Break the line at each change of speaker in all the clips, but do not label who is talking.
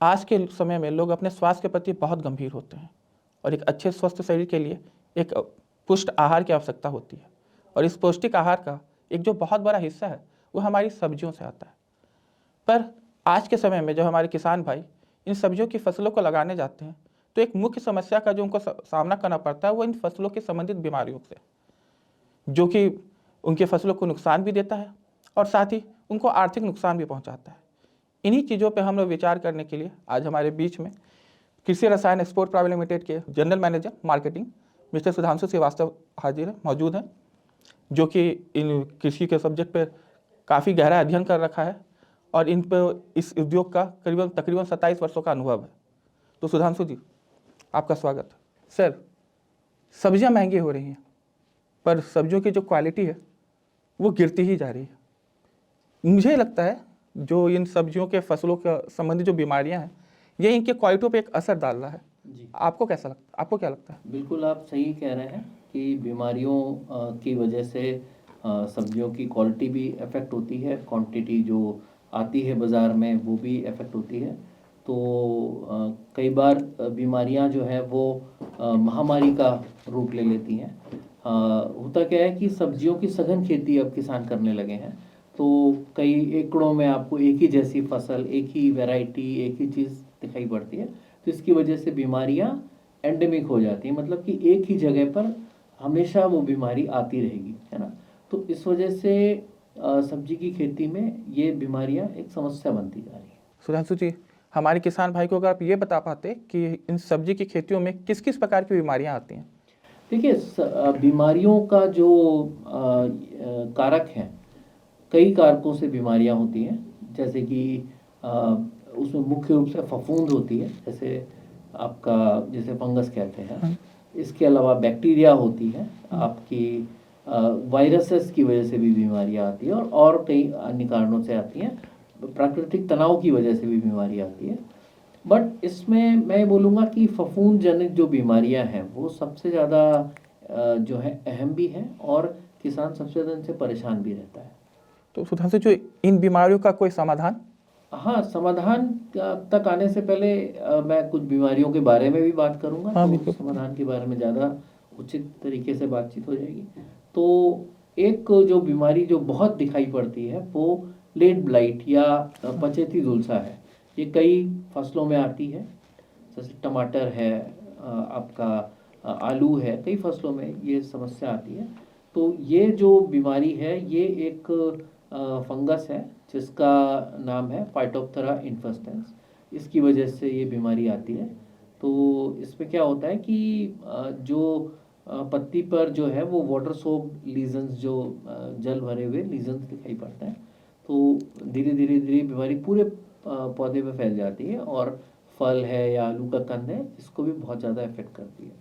आज के समय में लोग अपने स्वास्थ्य के प्रति बहुत गंभीर होते हैं और एक अच्छे स्वस्थ शरीर के लिए एक पुष्ट आहार की आवश्यकता होती है। और इस पौष्टिक आहार का एक जो बहुत बड़ा हिस्सा है वो हमारी सब्जियों से आता है। पर आज के समय में जब हमारे किसान भाई इन सब्जियों की फसलों को लगाने जाते हैं तो एक मुख्य समस्या का जो उनको सामना करना पड़ता है वो इन फसलों के संबंधित बीमारियों से, जो कि उनके फसलों को नुकसान भी देता है और साथ ही उनको आर्थिक नुकसान भी पहुंचाता है। इन्हीं चीज़ों पर हम लोग विचार करने के लिए आज हमारे बीच में Krishi Rasayan export private limited के general manager marketing mister Sudhanshu Srivastava हाजिर मौजूद हैं, जो कि इन कृषि के सब्जेक्ट पर काफ़ी गहरा अध्ययन कर रखा है और इन पर इस उद्योग का तकरीबन 27 वर्षों का अनुभव है। तो सुधांशु जी, आपका स्वागत है। सर, सब्जियां महंगी हो रही हैं पर सब्जियों की जो क्वालिटी है वो गिरती ही जा रही है। मुझे लगता है जो इन सब्जियों के फसलों के संबंधी जो बीमारियां हैं ये इनके क्वालिटी पे एक असर डाल रहा है।
जी,
आपको कैसा लगता आपको क्या लगता है?
बिल्कुल आप सही कह रहे हैं कि बीमारियों की वजह से सब्जियों की क्वालिटी भी अफेक्ट होती है, क्वांटिटी जो आती है बाज़ार में वो भी अफेक्ट होती है। तो कई बार बीमारियां जो है वो महामारी का रूप ले लेती हैं। होता क्या है कि सब्जियों की सघन खेती अब किसान करने लगे हैं, तो कई एकड़ों में आपको एक ही जैसी फसल, एक ही वैरायटी, एक ही चीज़ दिखाई पड़ती है। तो इसकी वजह से बीमारियां एंडेमिक हो जाती है, मतलब कि एक ही जगह पर हमेशा वो बीमारी आती रहेगी, है ना। तो इस वजह से सब्जी की खेती में ये बीमारियां एक समस्या बनती जा रही है।
सुधांशु जी, हमारे किसान भाई को अगर आप ये बता पाते कि इन सब्जी की खेतियों में किस किस प्रकार की बीमारियां आती हैं?
देखिए, बीमारियों का जो कारक हैं, कई कारकों से बीमारियां होती हैं। जैसे कि अ, उसमें मुख्य रूप से फफूंद होती है, जैसे आपका जिसे फंगस कहते हैं।
हाँ।
इसके अलावा बैक्टीरिया होती है आपकी, वायरसेस की वजह से भी बीमारियां आती है और कई अन्य कारणों से आती हैं। प्राकृतिक तनाव की वजह से भी बीमारी आती है। बट इसमें मैं बोलूँगा कि फफूंद जनित जो बीमारियां हैं वो सबसे ज़्यादा जो है अहम भी है, और किसान सबसे ज़्यादा इनसे परेशान भी रहता है।
तो सुधांशु जी, इन बीमारियों का कोई समाधान?
हाँ, समाधान तक आने से पहले मैं कुछ बीमारियों के बारे में भी बात करूँगा,
हाँ,
तो
बिल्कुल।
समाधान के बारे में ज़्यादा उचित तरीके से बातचीत हो जाएगी। तो एक जो बीमारी जो बहुत दिखाई पड़ती है वो लेट ब्लाइट या पचेती झुलसा है। ये कई फसलों में आती है, जैसे टमाटर है, आपका आलू है, कई फसलों में ये समस्या आती है। तो ये जो बीमारी है ये एक फंगस है जिसका नाम है फाइटोप्थेरा इन्फेस्टेंस। इसकी वजह से ये बीमारी आती है। तो इसमें क्या होता है कि जो पत्ती पर जो है वो वाटर सोप लीजन्स, जो जल भरे हुए लीजन्स दिखाई पड़ते हैं। तो धीरे धीरे धीरे बीमारी पूरे पौधे पे फैल जाती है और फल है या आलू का कंद है इसको भी बहुत ज़्यादा इफेक्ट करती है।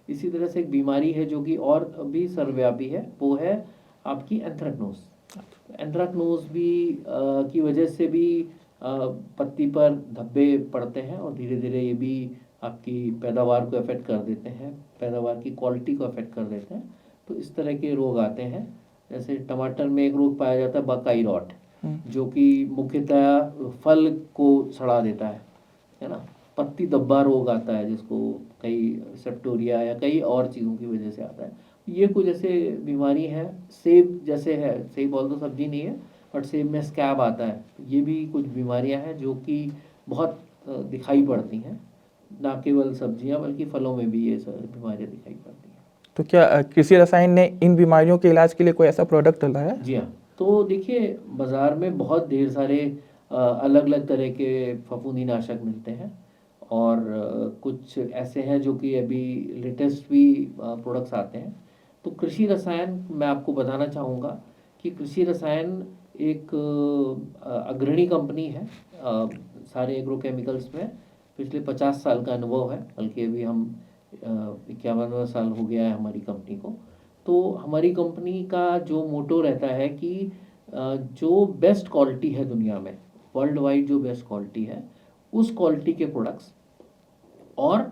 इसी तरह से एक बीमारी है जो कि और भी सर्वव्यापी है, वो है आपकी एंथ्रेक्नोज। एंथ्रेक्नोज भी की वजह से भी पत्ती पर धब्बे पड़ते हैं और धीरे धीरे ये भी आपकी पैदावार को अफेक्ट कर देते हैं, पैदावार की क्वालिटी को अफेक्ट कर देते हैं। तो इस तरह के रोग आते हैं। जैसे टमाटर में एक रोग पाया जाता है बकाई रॉट, जो कि मुख्यतः फल को सड़ा देता है ना। पत्ती धब्बा रोग आता है जिसको कई सेप्टोरिया या कई और चीज़ों की वजह से आता है। ये कुछ ऐसे बीमारी है। सेब जैसे है, सेब ऑल तो सब्जी नहीं है, बट सेब में स्कैब आता है। ये भी कुछ बीमारियां हैं जो कि बहुत दिखाई पड़ती हैं, ना केवल सब्जियां बल्कि फलों में भी ये बीमारियां दिखाई पड़ती हैं।
तो क्या कृषि रसायन ने इन बीमारियों के इलाज के लिए कोई ऐसा प्रोडक्ट डाला है?
जी हाँ, तो देखिए बाज़ार में बहुत ढेर सारे अलग अलग तरह के फफूंदी नाशक मिलते हैं, और कुछ ऐसे हैं जो कि अभी लेटेस्ट भी प्रोडक्ट्स आते हैं। तो कृषि रसायन, मैं आपको बताना चाहूँगा कि कृषि रसायन एक अग्रणी कंपनी है सारे एग्रोकेमिकल्स में। पिछले 50 साल का अनुभव है, बल्कि अभी हम 51वां साल हो गया है हमारी कंपनी को। तो हमारी कंपनी का जो मोटो रहता है कि जो बेस्ट क्वालिटी है दुनिया में, वर्ल्ड वाइड जो बेस्ट क्वालिटी है, उस क्वालिटी के प्रोडक्ट्स, और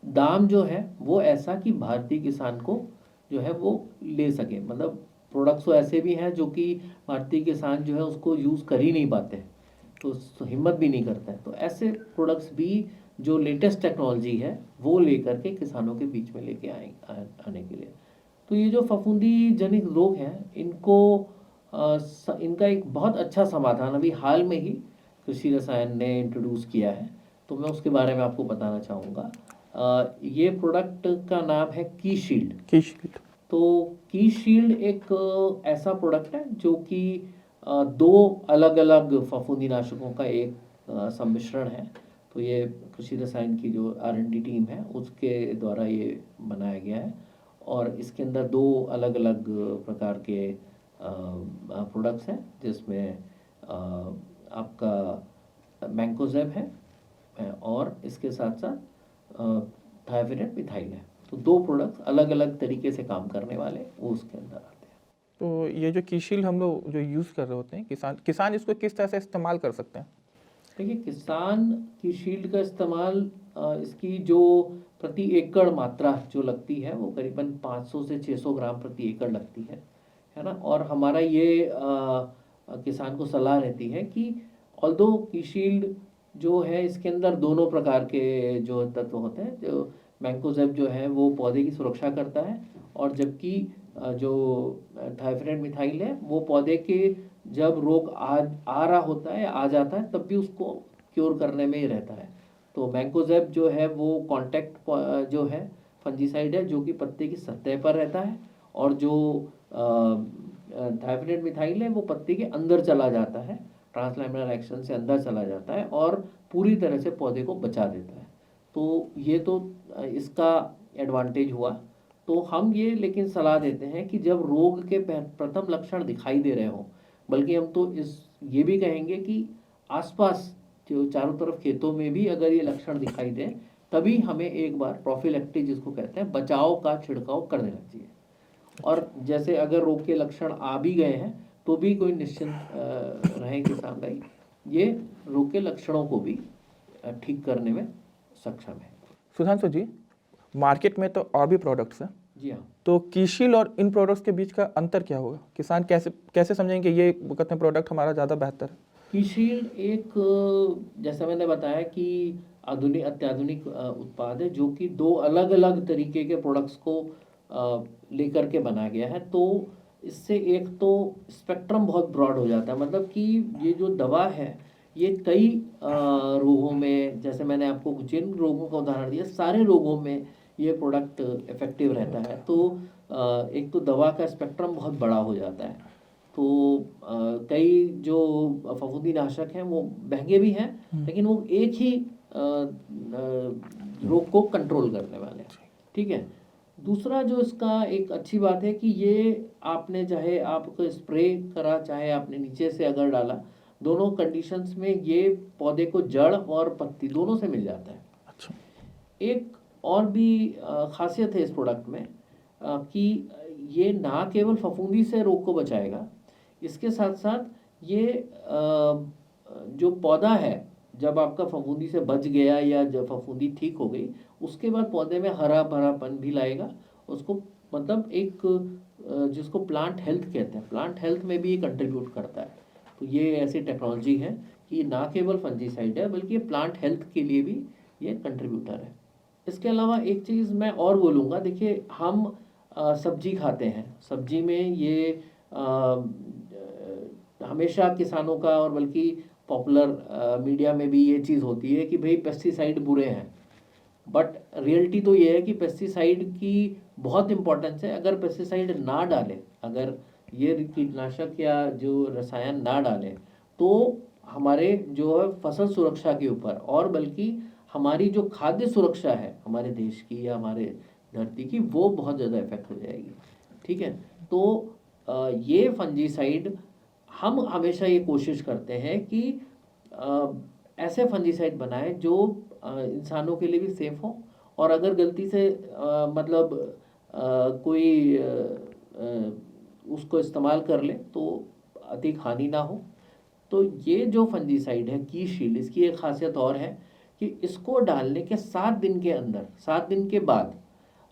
दाम जो है वो ऐसा कि भारतीय किसान को जो है वो ले सके। मतलब प्रोडक्ट्स तो ऐसे भी हैं जो कि भारतीय किसान जो है उसको यूज़ कर ही नहीं पाते, तो हिम्मत भी नहीं करता है। तो ऐसे प्रोडक्ट्स भी जो लेटेस्ट टेक्नोलॉजी है वो लेकर के किसानों के बीच में लेके आने के लिए। तो ये जो फफूंदी जनित रोग हैं इनको इनका एक बहुत अच्छा समाधान अभी हाल में ही कृषि रसायन ने इंट्रोड्यूस किया है, तो मैं उसके बारे में आपको बताना चाहूँगा। ये प्रोडक्ट का नाम है की शील्ड।
की शील्ड।
तो की शील्ड एक ऐसा प्रोडक्ट है जो कि दो अलग अलग फफूंदीनाशकों का एक सम्मिश्रण है। तो ये कृषि रसायन की जो R&D टीम है उसके द्वारा ये बनाया गया है, और इसके अंदर दो अलग अलग प्रकार के प्रोडक्ट्स हैं, जिसमें आपका मैंकोजेब है और इसके साथ साथ थायफिनेट मिथाइल है। तो दो प्रोडक्ट्स अलग अलग तरीके से काम करने वाले वो उसके अंदर आते हैं।
तो ये जो की शील्ड हम लोग जो यूज़ कर रहे होते हैं, किसान इसको किस तरह से इस्तेमाल कर सकते हैं?
देखिए, किसान की शील्ड का इस्तेमाल इसकी जो प्रति एकड़ मात्रा जो लगती है वो करीबन 500 से 600 ग्राम प्रति एकड़ लगती है ना। और हमारा ये किसान को सलाह रहती है कि ऑल्दो की शील्ड जो है इसके अंदर दोनों प्रकार के जो तत्व होते हैं, जो मैंकोजेब जो है वो पौधे की सुरक्षा करता है, और जबकि जो थायफिनेट मिथाइल है वो पौधे के जब रोग आ रहा होता है, आ जाता है, तब भी उसको क्योर करने में ही रहता है। तो मैंकोजेब जो है वो कॉन्टैक्ट जो है फंजीसाइड है जो कि पत्ते की सतह पर रहता है, और जो थायफिनेट मिथाइल है वो पत्ते के अंदर चला जाता है, ट्रांसलैमिनर एक्शन से अंदर चला जाता है और पूरी तरह से पौधे को बचा देता है। तो ये तो इसका एडवांटेज हुआ। तो हम ये लेकिन सलाह देते हैं कि जब रोग के प्रथम लक्षण दिखाई दे रहे हों, बल्कि हम तो ये भी कहेंगे कि आसपास जो चारों तरफ खेतों में भी अगर ये लक्षण दिखाई दे, तभी हमें एक बार प्रोफिलैक्टिक जिसको कहते हैं बचाव का छिड़काव कर देना चाहिए। और जैसे अगर रोग के लक्षण आ भी गए हैं तो भी कोई निश्चिंत रहे किसान भाई, ये रोग के लक्षणों को भी ठीक करने में सक्षम है।
सुधांशु जी, मार्केट में तो और भी प्रोडक्ट्स हैं,
जी हाँ।
तो की शील्ड और इन प्रोडक्ट्स के बीच का अंतर क्या होगा? किसान कैसे समझेंगे ये कहते हैं प्रोडक्ट हमारा ज़्यादा बेहतर है?
की शील्ड एक जैसा मैंने बताया कि अत्याधुनिक उत्पाद है जो कि दो अलग अलग तरीके के प्रोडक्ट्स को लेकर के बनाया गया है। तो इससे एक तो स्पेक्ट्रम बहुत ब्रॉड हो जाता है, मतलब कि ये जो दवा है ये कई रोगों में, जैसे मैंने आपको जिन रोगों का उदाहरण दिया, सारे रोगों में ये प्रोडक्ट इफेक्टिव रहता है। तो एक तो दवा का स्पेक्ट्रम बहुत बड़ा हो जाता है। तो कई जो फफूंदीनाशक हैं वो महंगे भी हैं, लेकिन वो एक ही रोग को कंट्रोल करने वाले हैं। ठीक है। दूसरा जो इसका एक अच्छी बात है कि ये आपने चाहे आपको स्प्रे करा चाहे आपने नीचे से अगर डाला, दोनों कंडीशंस में ये पौधे को जड़ और पत्ती दोनों से मिल जाता है।
अच्छा।
एक और भी खासियत है इस प्रोडक्ट में कि ये ना केवल फफूंदी से रोग को बचाएगा, इसके साथ साथ ये जो पौधा है जब आपका फफूंदी से बच गया या जब फफूंदी ठीक हो गई, उसके बाद पौधे में हरा भरापन भी लाएगा उसको, मतलब एक जिसको प्लांट हेल्थ कहते हैं, प्लांट हेल्थ में भी ये कंट्रीब्यूट करता है। तो ये ऐसी टेक्नोलॉजी है कि ना केवल फंजीसाइड है बल्कि ये प्लांट हेल्थ के लिए भी ये कंट्रीब्यूटर है। इसके अलावा एक चीज़ मैं और बोलूँगा, देखिए हम सब्जी खाते हैं, सब्जी में ये हमेशा किसानों का और बल्कि पॉपुलर मीडिया में भी ये चीज़ होती है कि भाई पेस्टिसाइड बुरे हैं, बट रियलिटी तो ये है कि पेस्टिसाइड की बहुत इंपॉर्टेंस है। अगर पेस्टिसाइड ना डालें, अगर ये कीटनाशक या जो रसायन ना डालें, तो हमारे जो है फसल सुरक्षा के ऊपर और बल्कि हमारी जो खाद्य सुरक्षा है हमारे देश की या हमारे धरती की, वो बहुत ज़्यादा इफेक्ट हो जाएगी। ठीक है। तो ये फंजीसाइड हम हमेशा ये कोशिश करते हैं कि ऐसे फंजीसाइड बनाएं जो इंसानों के लिए भी सेफ हो, और अगर गलती से मतलब कोई उसको इस्तेमाल कर ले तो अधिक हानि ना हो। तो ये जो फंजीसाइड है की शील्ड, इसकी एक खासियत और है कि इसको डालने के 7 दिन के अंदर, 7 दिन के बाद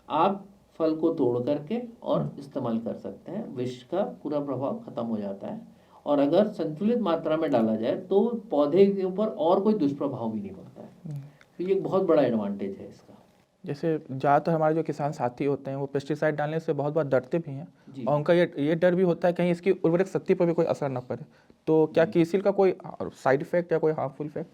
आप फल को तोड़ करके और इस्तेमाल कर सकते हैं, विष का पूरा प्रभाव खत्म हो जाता है। और अगर संतुलित मात्रा में डाला जाए तो पौधे के ऊपर और कोई दुष्प्रभाव भी नहीं पड़ता है। तो ये एक बहुत बड़ा एडवांटेज है इसका।
जैसे ज़्यादातर हमारे जो किसान साथी होते हैं वो पेस्टिसाइड डालने से बहुत बार डरते भी हैं
जी।
और उनका ये डर भी होता है कहीं इसकी उर्वरक शक्ति पर भी कोई असर न पड़े। तो क्या कीसील का कोई साइड इफेक्ट या कोई हार्मफुल इफेक्ट?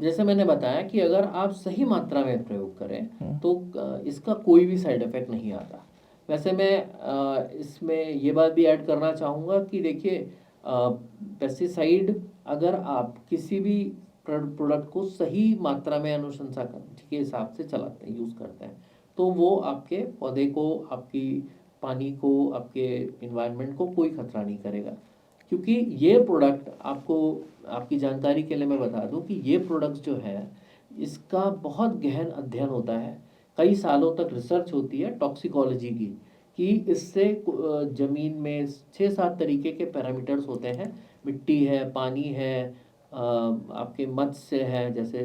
जैसे मैंने बताया कि अगर आप सही मात्रा में प्रयोग करें तो इसका कोई भी साइड इफेक्ट नहीं आता। वैसे मैं इसमें ये बात भी ऐड करना चाहूँगा कि देखिए, पेस्टिसाइड अगर आप किसी भी प्रोडक्ट को सही मात्रा में अनुशंसा के हिसाब से चलाते हैं, यूज़ करते हैं, तो वो आपके पौधे को, आपकी पानी को, आपके इन्वायरमेंट को कोई खतरा नहीं करेगा। क्योंकि ये प्रोडक्ट आपको, आपकी जानकारी के लिए मैं बता दूं कि ये प्रोडक्ट्स जो है इसका बहुत गहन अध्ययन होता है, कई सालों तक रिसर्च होती है टॉक्सिकोलॉजी की, कि इससे ज़मीन में 6-7 तरीके के पैरामीटर्स होते हैं, मिट्टी है, पानी है, आपके मत्स्य है, जैसे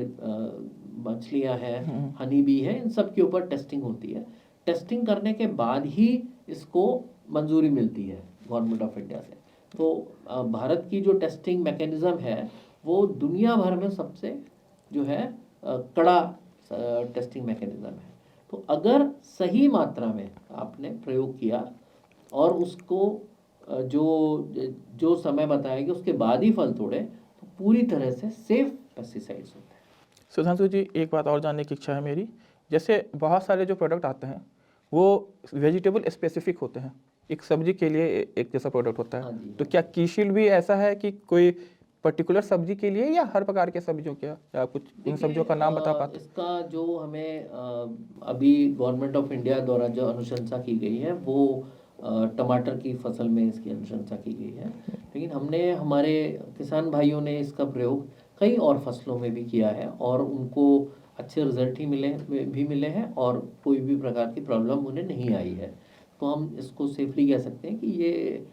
मछलियाँ हैं, हनी बी है, इन सब के ऊपर टेस्टिंग होती है। टेस्टिंग करने के बाद ही इसको मंजूरी मिलती है गवर्नमेंट ऑफ इंडिया से। तो भारत की जो टेस्टिंग मैकेनिज़्म है वो दुनिया भर में सबसे जो है कड़ा टेस्टिंग मैकेनिज़्म है। तो अगर सही मात्रा में आपने प्रयोग किया और उसको जो समय बताएगी उसके बाद ही फल तोड़े, तो पूरी तरह से सेफ पेस्टिसाइड्स होते हैं।
सुधांशु जी, एक बात और जानने की इच्छा है मेरी। जैसे बहुत सारे जो प्रोडक्ट आते हैं वो वेजिटेबल स्पेसिफिक होते हैं, एक सब्जी के लिए एक जैसा प्रोडक्ट होता
हाँ
है।
जी,
तो
हाँ।
क्या कीशील्ड भी ऐसा है कि कोई पर्टिकुलर सब्जी के लिए या हर प्रकार के सब्जियों के, या कुछ उन सब्जियों का नाम बता पाते?
इसका जो हमें अभी गवर्नमेंट ऑफ इंडिया द्वारा जो अनुशंसा की गई है वो टमाटर की फसल में इसकी अनुशंसा की गई है, लेकिन हमने, हमारे किसान भाइयों ने इसका प्रयोग कई और फसलों में भी किया है और उनको अच्छे रिजल्ट ही मिले हैं और कोई भी प्रकार की प्रॉब्लम उन्हें नहीं आई है। तो हम इसको सेफली कह सकते हैं कि ये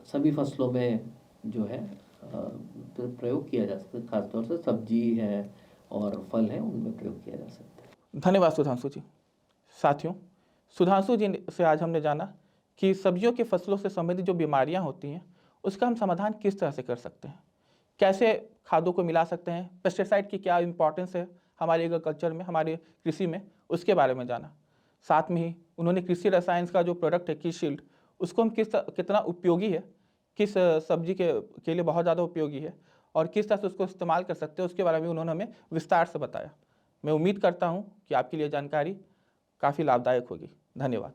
सभी फसलों में जो है प्रयोग किया जा सकता है, खासतौर से सब्जी है और फल है उनमें प्रयोग किया जा सकता है।
धन्यवाद सुधांशु जी। साथियों, सुधांशु जी से आज हमने जाना कि सब्जियों की फसलों से संबंधित जो बीमारियां होती हैं उसका हम समाधान किस तरह से कर सकते हैं, कैसे खादों को मिला सकते हैं, पेस्टिसाइड की क्या इंपॉर्टेंस है हमारे एग्रीकल्चर में, हमारे कृषि में, उसके बारे में जाना। साथ में ही उन्होंने कृषि रसायन का जो प्रोडक्ट है कीशील्ड, उसको हम कितना उपयोगी है, किस सब्जी के लिए बहुत ज़्यादा उपयोगी है और किस तरह से उसको इस्तेमाल कर सकते हैं, उसके बारे में उन्होंने हमें विस्तार से बताया। मैं उम्मीद करता हूँ कि आपके लिए जानकारी काफ़ी लाभदायक होगी। धन्यवाद।